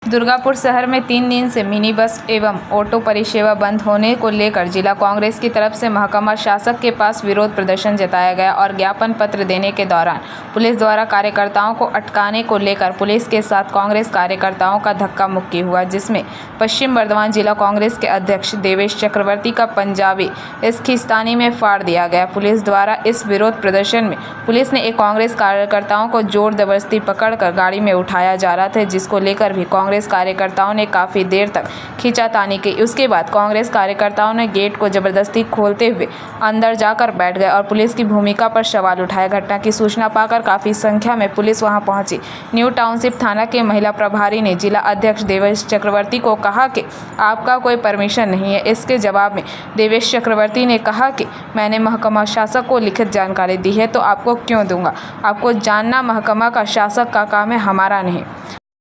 दुर्गापुर शहर में 3 दिन से मिनी बस एवं ऑटो परिसेवा बंद होने को लेकर जिला कांग्रेस की तरफ से महकमा शासक के पास विरोध प्रदर्शन जताया गया और ज्ञापन पत्र देने के दौरान पुलिस द्वारा कार्यकर्ताओं को अटकाने को लेकर पुलिस के साथ कांग्रेस कार्यकर्ताओं का धक्का मुक्की हुआ, जिसमें पश्चिम बर्धमान जिला कांग्रेस के अध्यक्ष देवेश चक्रवर्ती का पंजाबी इस खिस्तानी में फाड़ दिया गया। पुलिस द्वारा इस विरोध प्रदर्शन में पुलिस ने एक कांग्रेस कार्यकर्ताओं को जोर जबरदस्ती पकड़कर गाड़ी में उठाया जा रहा था, जिसको लेकर भी कांग्रेस कार्यकर्ताओं ने काफी देर तक खींचातानी की। उसके बाद कांग्रेस कार्यकर्ताओं ने गेट को जबरदस्ती खोलते हुए अंदर जाकर बैठ गए और पुलिस की भूमिका पर सवाल उठाए। घटना की सूचना पाकर काफी संख्या में पुलिस वहां पहुंची। न्यू टाउनशिप थाना के महिला प्रभारी ने जिला अध्यक्ष देवेश चक्रवर्ती को कहा कि आपका कोई परमिशन नहीं है। इसके जवाब में देवेश चक्रवर्ती ने कहा कि मैंने महकमा शासक को लिखित जानकारी दी है, तो आपको क्यों दूंगा? आपको जानना महकमा का शासक का काम है, हमारा नहीं।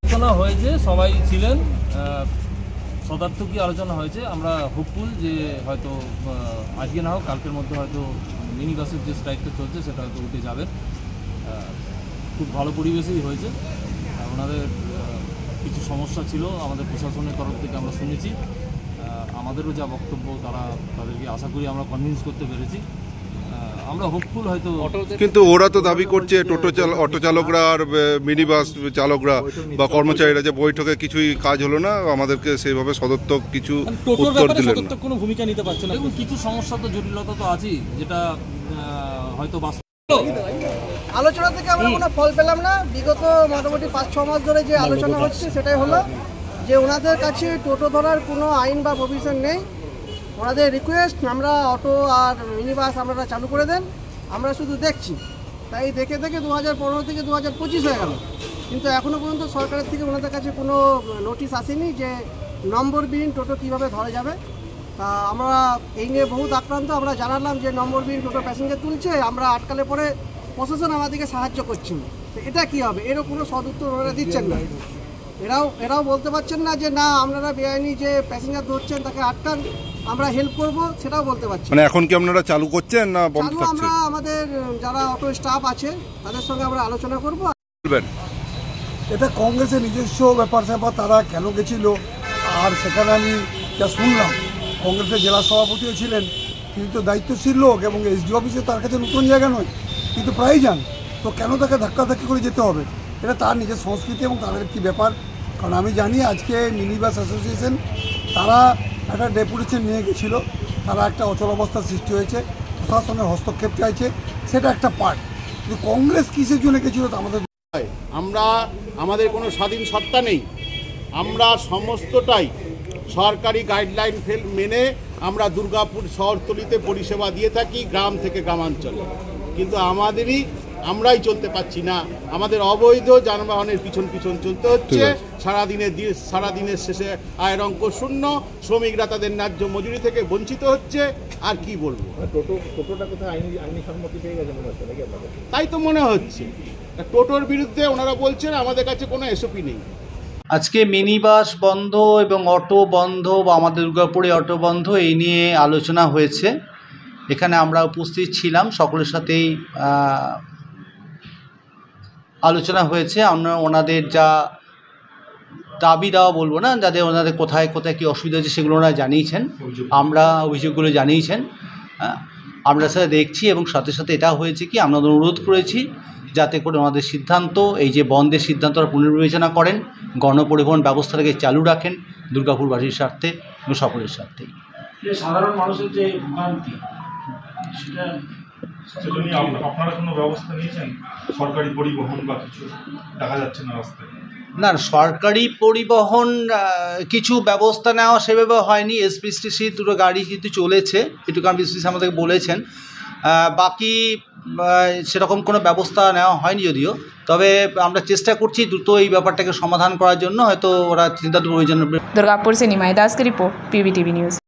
আলোচনা হয়েছে, সবাই ছিলেন, সদার্থকী আলোচনা হয়েছে। আমরা হোপফুল যে হয়তো আজকে না হোক কালকের মধ্যে হয়তো মিনি বাসের যে স্ট্রাইকটা চলছে সেটা হয়তো উঠে যাবে। খুব ভালো পরিবেশেই হয়েছে। ওনাদের কিছু সমস্যা ছিল আমাদের প্রশাসনের তরফ থেকে আমরা শুনেছি। আমাদেরও যা বক্তব্য তাদেরকে আশা করি আমরা কনভিন্স করতে পেরেছি। আমরা হোপফুল হয়তো। কিন্তু ওরা তো দাবি করছে অটো চালকরা আর মিনি বাস চালকরা বা কর্মচারীরা যে বৈঠকে কিছুই কাজ হলো না, আমাদেরকে সেইভাবে সদর্থক কিছু উত্তর দিলেন না, কোনো ভূমিকা নিতে পারছে না। দেখুন, কিছু সমস্যা তো জটিলতা তো আছেই, যেটা হয়তো আলোচনা থেকে আমরা কোনো ফল পেলাম না। বিগত মোটামুটি 5-6 মাস ধরে যে আলোচনা হচ্ছে সেটাই হলো যে ওনাদের কাছে টোটো ধরার কোনো আইন বা প্রভিশন নেই। ওনাদের রিকোয়েস্ট আমরা অটো আর মিনি বাস আমরা চালু করে দেন, আমরা শুধু দেখছি। তাই দেখে 2015 থেকে 2025 হয়ে গেল, কিন্তু এখনও পর্যন্ত সরকারের থেকে ওনাদের কাছে কোনো নোটিশ আসেনি যে নম্বরবিহীন টোটো কীভাবে ধরা যাবে। তা আমরা এই নিয়ে বহুত আক্রান্ত। আমরা জানালাম যে নম্বরবিহীন টোটো প্যাসেঞ্জার তুলছে, আমরা আটকালে পরে প্রশাসন আমাদেরকে সাহায্য করছে না। তো এটা কী হবে? এরও কোনো সদুত্তর ওনারা দিচ্ছেন না। এরাও বলতে পারছেন না যে না আপনারা বেআইনি যে প্যাসেঞ্জার ধরছেন তাকে আটকান, আমরা হেল্প করব, সেটাও বলতে পারছি। মানে এখন কি আপনারা চালু করছেন না বন্ধ থাকছে? আমরা আমাদের যারা অটো স্টাফ আছে তাদের সঙ্গে আমরা আলোচনা করব। এটা কংগ্রেসের নিজস্ব ব্যাপার, তারা কেন গেছিল। আর সেখানে আমি যা শুনলাম, কংগ্রেসের জেলা সভাপতিও ছিলেন, তিনি তো দায়িত্বশীল লোক এবং এসডি অফিসে তার কাছে নতুন জায়গা নয়, কিন্তু প্রায়ই যান। তো কেন তাকে ধাক্কাধাক্কি করে যেতে হবে? এটা তার নিজের সংস্কৃতি এবং তাদের কী ব্যাপার। কারণ আমি জানি আজকে মিনি বাস অ্যাসোসিয়েশন তারা একটা ডেপুটেশন নিয়ে গেছিল, তারা একটা অচল অবস্থার সৃষ্টি হয়েছে, প্রশাসনের হস্তক্ষেপ চাইছে, সেটা একটা পার্ট। কিন্তু কংগ্রেস কিসের জন্য গেছিল তা আমাদের কোনো স্বাধীন সত্তা নেই। আমরা সমস্তটাই সরকারি গাইডলাইন মেনে আমরা দুর্গাপুর শহরতলিতে পরিষেবা দিয়ে থাকি, গ্রাম থেকে গ্রামাঞ্চলে। কিন্তু আমরাই চলতে পারছি না, আমাদের অবৈধ যানবাহনের পিছন চলতে হচ্ছে। সারাদিনের শেষে আয়ের অঙ্ক শূন্য, শ্রমিকরা তাদের ন্যায্য মজুরি থেকে বঞ্চিত হচ্ছে। আর কি বলবো, তাই তো মনে হচ্ছে। টোটোর বিরুদ্ধে ওনারা বলছেন আমাদের কাছে কোনো এসওপি নেই। আজকে মিনি বাস বন্ধ এবং অটো বন্ধ বা আমাদের দুর্গাপুরে অটো বন্ধ, এই নিয়ে আলোচনা হয়েছে। এখানে আমরা উপস্থিত ছিলাম, সকলের সাথেই আলোচনা হয়েছে। আমরা ওনাদের যা দাবি দেওয়া বলবো না, যাদের ওনাদের কোথায় কী অসুবিধা হচ্ছে সেগুলো ওনারা জানিয়েছেন, আমরা অভিযোগগুলো জানিয়েছেন। আমরা সেটা দেখছি এবং সাথে সাথে এটা হয়েছে কি আমরা অনুরোধ করেছি যাতে করে ওনাদের সিদ্ধান্ত, এই যে বন্ধের সিদ্ধান্ত পুনর্বিবেচনা করেন, গণপরিবহন ব্যবস্থাটাকে চালু রাখেন দুর্গাপুরবাসীর স্বার্থে এবং সকলের স্বার্থেই। সাধারণ মানুষের যে ভোগান্তি সেটা নিয়ে আপনারা কোনো ব্যবস্থা নিয়েছেন? সরকারি পরিবহন বা কিছু দেখা যাচ্ছে না রাস্তায়? না, সরকারি পরিবহন কিছু ব্যবস্থা নেওয়া সেভাবে হয়নি। এসপিসটিসি দুটো গাড়ি কিন্তু চলেছে, এটুকু এসপিসি আমাদেরকে বলেছেন। বাকি সেরকম কোনো ব্যবস্থা নেওয়া হয়নি যদিও, তবে আমরা চেষ্টা করছি দ্রুত এই ব্যাপারটাকে সমাধান করার জন্য। হয়তো ওরা চিন্তা প্রয়োজন। दुर्गापुर से निमाई दास की रिपोर्ट, PBTV न्यूज़।